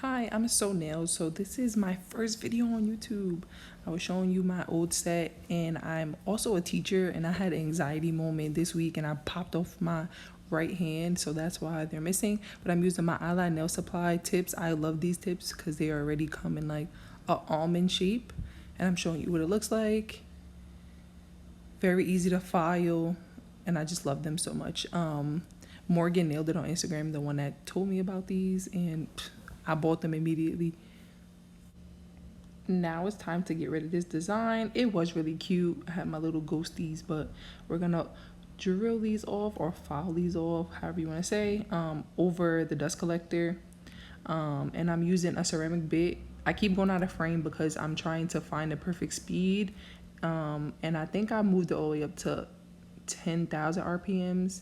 Hi, I'm SoNail'd. So this is my first video on YouTube. I was showing you my old set, and I'm also a teacher, and I had an anxiety moment this week and I popped off my right hand, so that's why they're missing. But I'm using my eyeliner nail supply tips. I love these tips because they already come in like a almond shape, and I'm showing you what it looks like. Very easy to file, and I just love them so much. Morgan nailed it on Instagram, the one that told me about these, and I bought them immediately. Now it's time to get rid of this design. It was really cute. I had my little ghosties, but we're gonna drill these off or file these off, however you want to say, over the dust collector. And I'm using a ceramic bit. I keep going out of frame because I'm trying to find the perfect speed. And I think I moved it all the way up to 10,000 RPMs.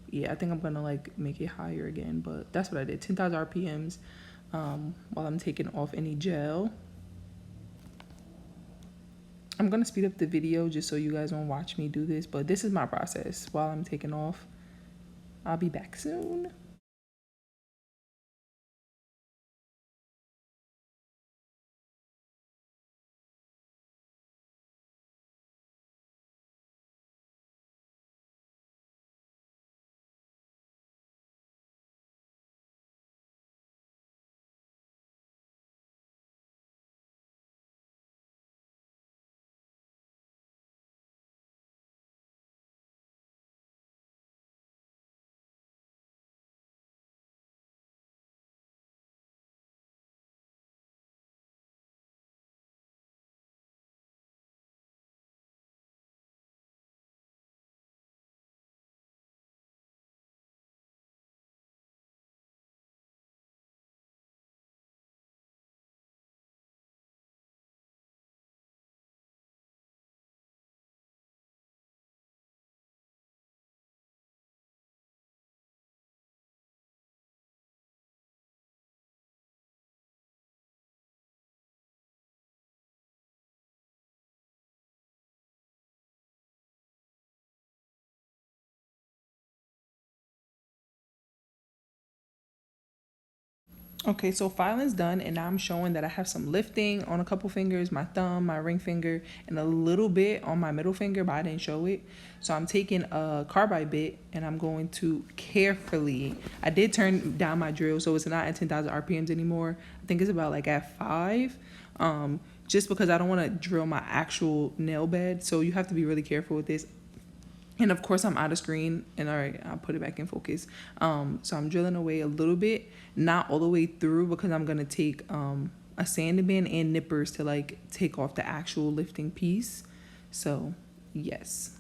Yeah, I think I'm gonna like make it higher again, but that's what I did, 10,000 RPMs, while I'm taking off any gel. I'm gonna speed up the video just so you guys won't watch me do this, but this is my process while I'm taking off. I'll be back soon. Okay, so filing's done, and now I'm showing that I have some lifting on a couple fingers, my thumb, my ring finger, and a little bit on my middle finger, but I didn't show it. So I'm taking a carbide bit, and I'm going to carefully, I did turn down my drill, so it's not at 10,000 RPMs anymore. I think it's about like at 5, just because I don't want to drill my actual nail bed, so you have to be really careful with this. And of course I'm out of screen, and all right, I'll put it back in focus. So I'm drilling away a little bit, not all the way through, because I'm gonna take a sanding band and nippers to like take off the actual lifting piece. So yes.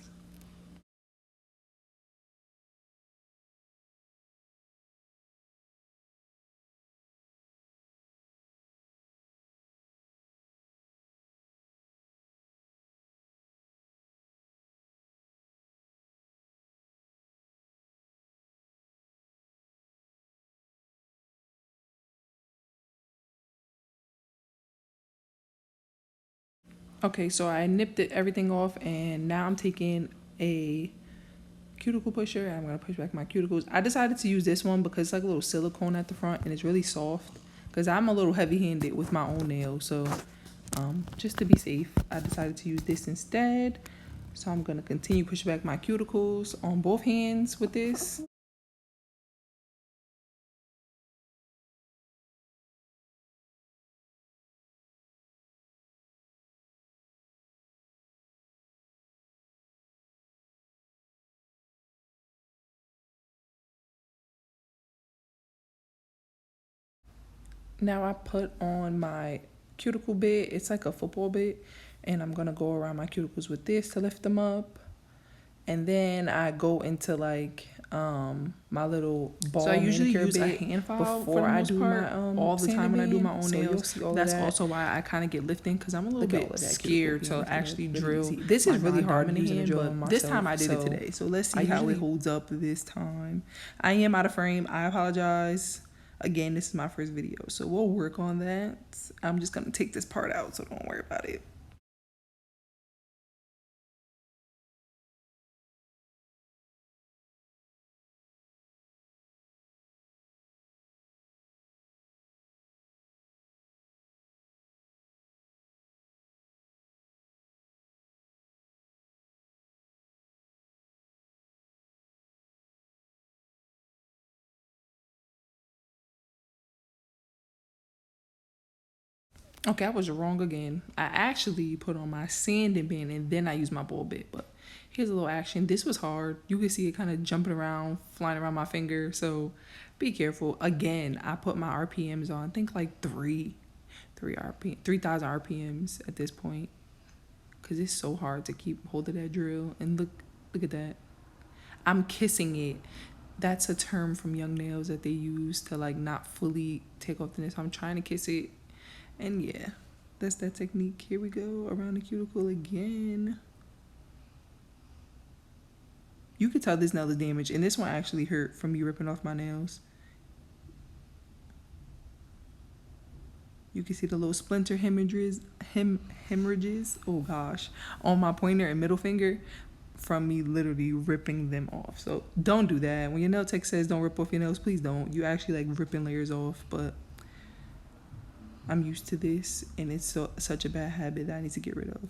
Okay, so I nipped everything off, and now I'm taking a cuticle pusher, and I'm gonna push back my cuticles. I decided to use this one because it's like a little silicone at the front, and it's really soft, because I'm a little heavy-handed with my own nails. So just to be safe, I decided to use this instead. So I'm gonna continue pushing back my cuticles on both hands with this. Now I put on my cuticle bit. It's like a football bit, and I'm gonna go around my cuticles with this to lift them up. And then I go into like my little ball. So I usually use a hand file before I do my all the time when I do my own nails. That's also why I kind of get lifting, because I'm a little bit scared to actually drill. This is really hard in the hand, but this time I did it today. So let's see how it holds up this time. I am out of frame. I apologize. Again, this is my first video, so we'll work on that. I'm just gonna take this part out, so don't worry about it. Okay, I was wrong again. I actually put on my sanding band and then I used my ball bit. But here's a little action. This was hard. You can see it kind of jumping around, flying around my finger. So be careful. Again, I put my RPMs on. I think like 3,000 RPMs at this point. Because it's so hard to keep hold of that drill. And look at that. I'm kissing it. That's a term from Young Nails that they use to like not fully take off the nail. So I'm trying to kiss it. And yeah, that's that technique. Here we go, around the cuticle again. You can tell this nail is damaged, and this one actually hurt from me ripping off my nails. You can see the little splinter hemorrhages, oh gosh, on my pointer and middle finger from me literally ripping them off. So don't do that. When your nail tech says don't rip off your nails, please don't. You actually like ripping layers off, but I'm used to this, and it's such a bad habit that I need to get rid of.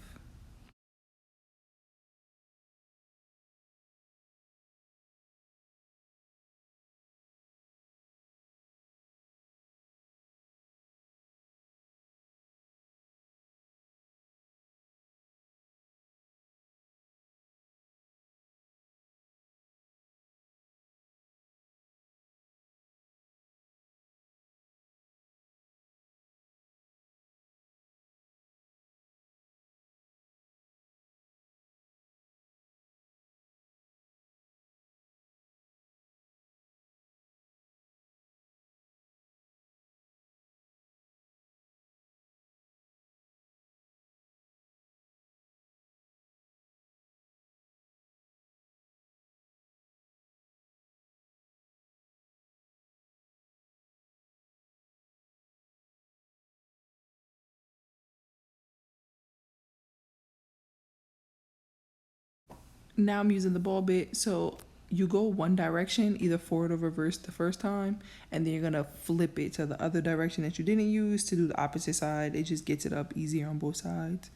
Now I'm using the ball bit, so you go one direction, either forward or reverse the first time, and then you're gonna flip it to the other direction that you didn't use to do the opposite side. It just gets it up easier on both sides.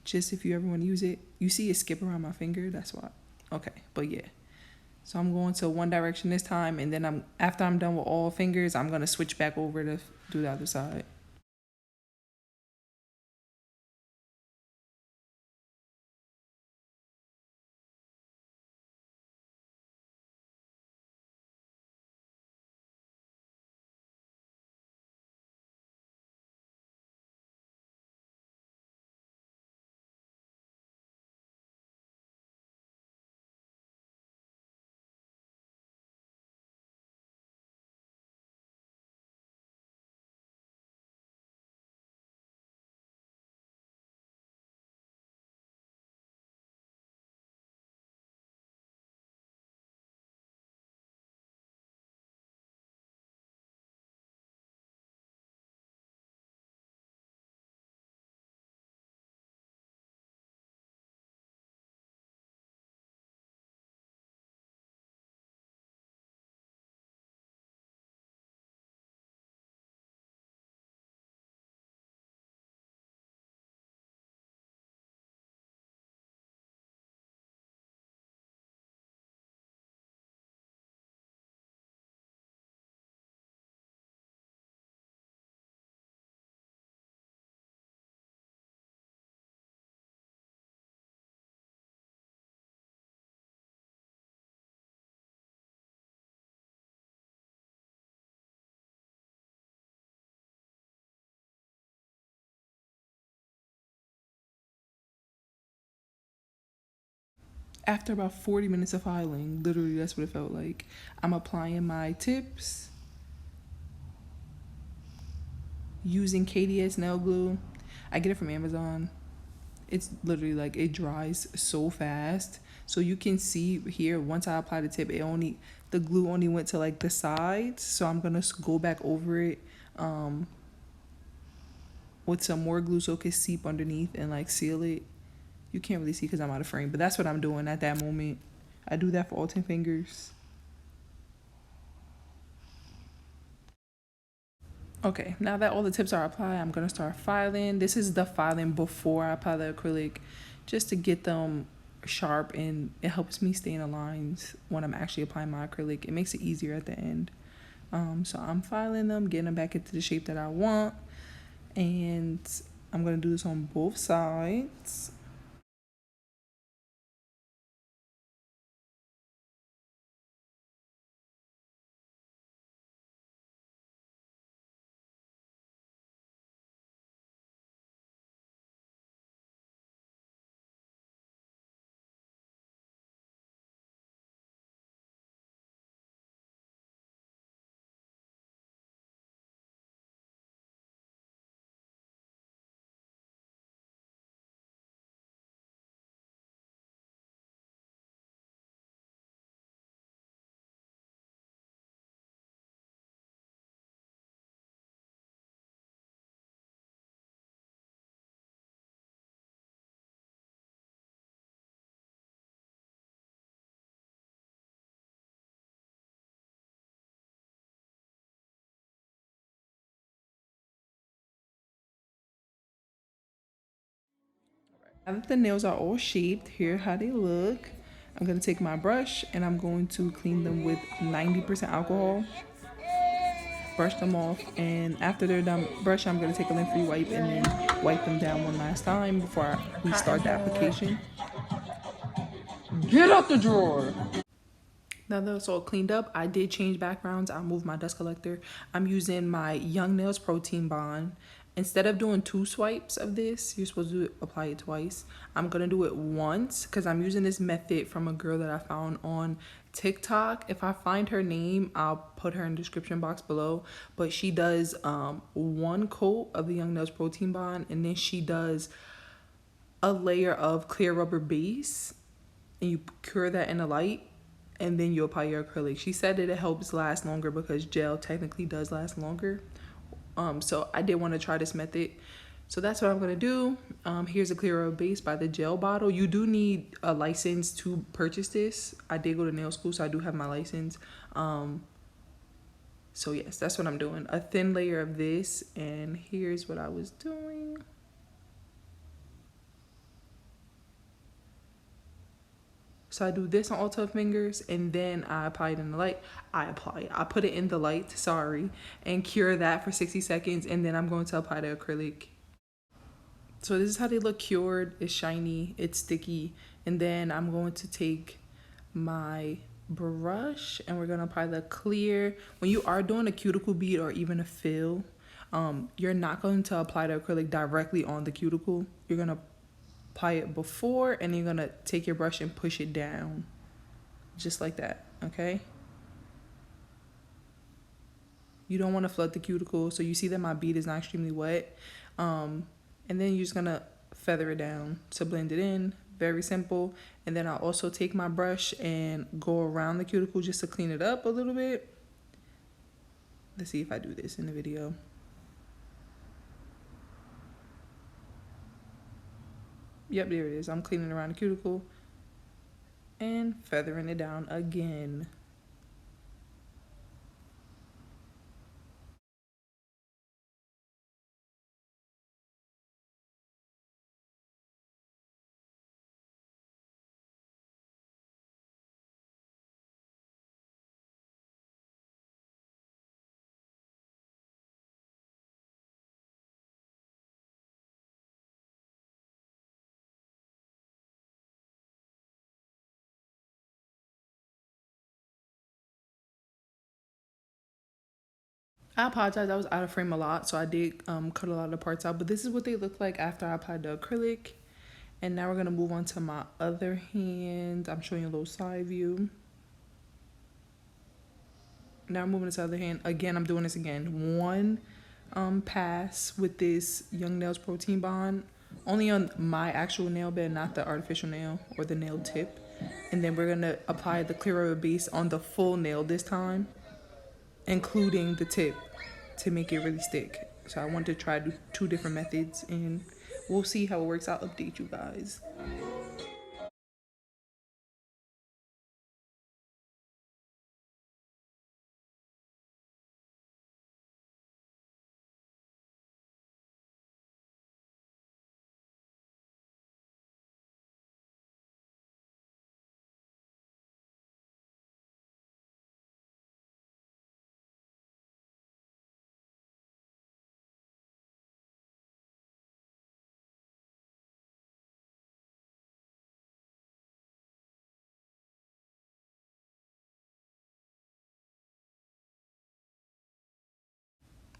Just if you ever want to use it, you see it skip around my finger, that's why. Okay, but yeah. So I'm going to one direction this time, and then after I'm done with all fingers, I'm gonna switch back over to do the other side. After about 40 minutes of filing, literally that's what it felt like. I'm applying my tips using KDS Nail Glue. I get it from Amazon. It's literally like it dries so fast. So you can see here, once I apply the tip, the glue only went to like the sides. So I'm gonna go back over it with some more glue so it can seep underneath and like seal it. You can't really see because I'm out of frame, but that's what I'm doing at that moment. I do that for all 10 fingers. Okay, now that all the tips are applied, I'm gonna start filing. This is the filing before I apply the acrylic, just to get them sharp, and it helps me stay in the lines when I'm actually applying my acrylic. It makes it easier at the end. So I'm filing them, getting them back into the shape that I want. And I'm gonna do this on both sides. Now that the nails are all shaped, here how they look. I'm gonna take my brush and I'm going to clean them with 90% alcohol. Brush them off, and after they're done brush, I'm gonna take a lint-free wipe and then wipe them down one last time before we start the application. Get out the drawer. Now that it's all cleaned up, I did change backgrounds. I moved my dust collector. I'm using my Young Nails Protein Bond. Instead of doing 2 swipes of this, you're supposed to apply it twice. I'm gonna do it once because I'm using this method from a girl that I found on TikTok. If I find her name, I'll put her in the description box below. But she does 1 coat of the Young Nails Protein Bond, and then she does a layer of clear rubber base, and you cure that in the light, and then you apply your acrylic. She said that it helps last longer because gel technically does last longer. So I did want to try this method. So that's what I'm gonna do. Here's a clear rubber base by the gel bottle. You do need a license to purchase this. I did go to nail school, so I do have my license. So yes, that's what I'm doing. A thin layer of this, and here's what I was doing. So I do this on all 12 fingers, and then I apply it in the light. I put it in the light, sorry, and cure that for 60 seconds, and then I'm going to apply the acrylic. So this is how they look cured. It's shiny, it's sticky, and then I'm going to take my brush and we're gonna apply the clear. When you are doing a cuticle bead or even a fill, you're not going to apply the acrylic directly on the cuticle. You're gonna apply it before, and you're gonna take your brush and push it down just like that. Okay, you don't want to flood the cuticle, so you see that my bead is not extremely wet. And then you're just gonna feather it down to blend it in. Very simple. And then I'll also take my brush and go around the cuticle just to clean it up a little bit. Let's see if I do this in the video. Yep, there it is. I'm cleaning around the cuticle and feathering it down again. I apologize, I was out of frame a lot, so I did cut a lot of the parts out, but this is what they look like after I applied the acrylic. And now we're gonna move on to my other hand. I'm showing you a little side view. Now I'm moving to the other hand. Again, I'm doing this again. One pass with this Young Nails Protein Bond, only on my actual nail bed, not the artificial nail or the nail tip. And then we're gonna apply the clear rubber base on the full nail this time, including the tip, to make it really stick. So I want to try 2 different methods, and we'll see how it works. I'll update you guys.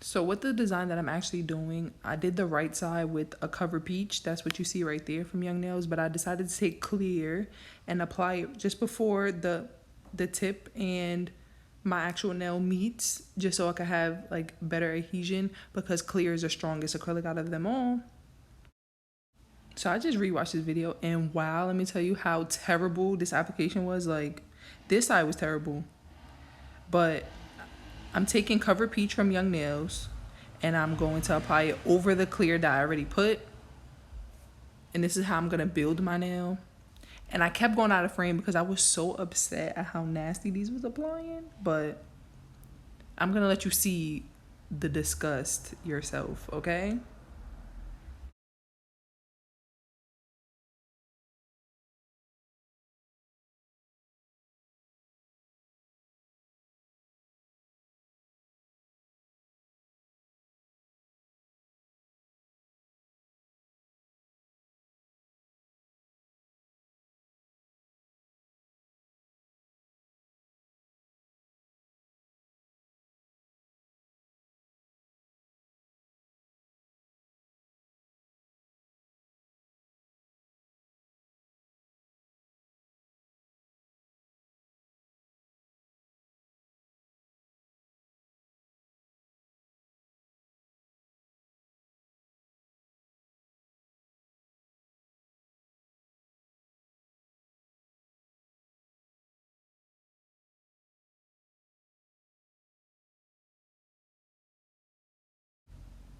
So with the design that I'm actually doing, I did the right side with a cover peach. That's what you see right there from Young Nails. But I decided to take clear and apply it just before the tip and my actual nail meets, just so I could have like better adhesion, because clear is the strongest acrylic out of them all. So I just rewatched this video, and wow, let me tell you how terrible this application was. Like, this side was terrible. But I'm taking Cover Peach from Young Nails, and I'm going to apply it over the clear that I already put. And this is how I'm going to build my nail. And I kept going out of frame because I was so upset at how nasty these was applying. But I'm going to let you see the disgust yourself, okay?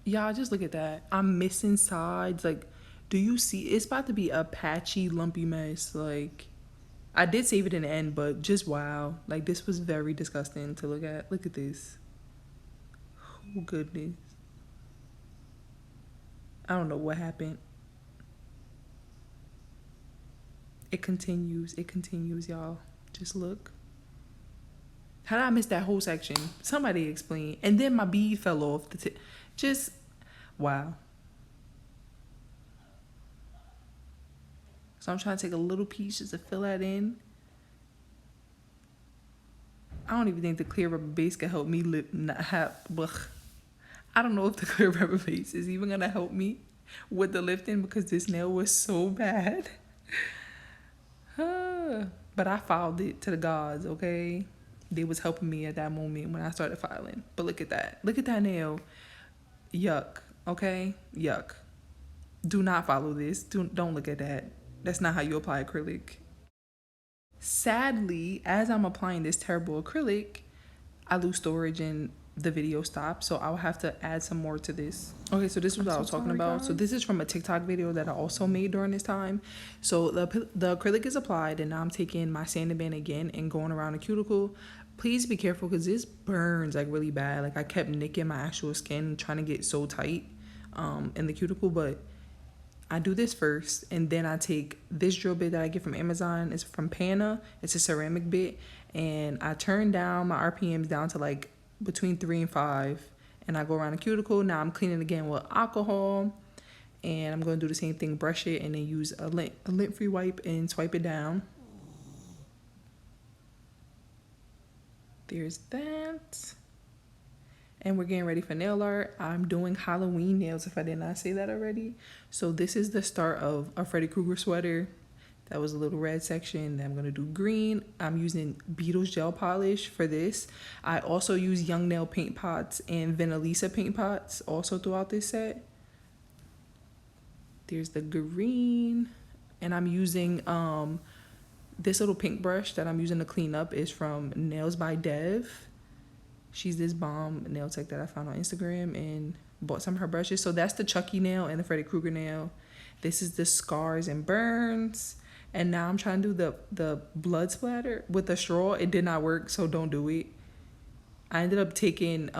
Y'all, just look at that. I'm missing sides. Like, do you see? It's about to be a patchy, lumpy mess. Like, I did save it in the end, but just wow. Like, this was very disgusting to look at. Look at this. Oh, goodness. I don't know what happened. It continues. It continues, y'all. Just look. How did I miss that whole section? Somebody explain. And then my bead fell off the tip. Just, wow. So I'm trying to take a little piece just to fill that in. I don't even think the clear rubber base can help me not have. Ugh. I don't know if the clear rubber base is even gonna help me with the lifting, because this nail was so bad. But I filed it to the gods, okay? They was helping me at that moment when I started filing. But look at that. Look at that nail. Yuck, okay? Yuck. Do not follow this. Don't look at that. That's not how you apply acrylic. Sadly, as I'm applying this terrible acrylic, I lose storage and the video stops, so I'll have to add some more to this. Okay, so this is what I was talking about. So this is from a TikTok video that I also made during this time. So the acrylic is applied, and now I'm taking my sanding band again and going around the cuticle. Please be careful, because this burns like really bad. Like, I kept nicking my actual skin trying to get so tight in the cuticle. But I do this first, and then I take this drill bit that I get from Amazon. It's from Pana. It's a ceramic bit, and I turn down my RPMs down to like between 3 and 5, and I go around the cuticle. Now I'm cleaning again with alcohol, and I'm going to do the same thing, brush it, and then use a lint-free wipe and swipe it down. There's that. And we're getting ready for nail art. I'm doing Halloween nails, if I did not say that already. So this is the start of a Freddy Krueger sweater. That was a little red section. Then I'm going to do green. I'm using Beetles Gel Polish for this. I also use Young Nail paint pots and Venalisa paint pots also throughout this set. There's the green. And I'm using this little pink brush that I'm using to clean up is from Nails by Dev. She's this bomb nail tech that I found on Instagram and bought some of her brushes. So that's the Chucky nail and the Freddy Krueger nail. This is the scars and burns. And now I'm trying to do the blood splatter with the straw. It did not work, so don't do it. I ended up taking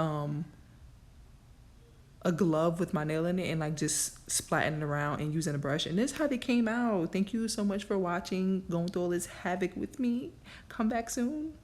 a glove with my nail in it and like just splatting it around and using a brush. And this is how they came out. Thank you so much for watching, going through all this havoc with me. Come back soon.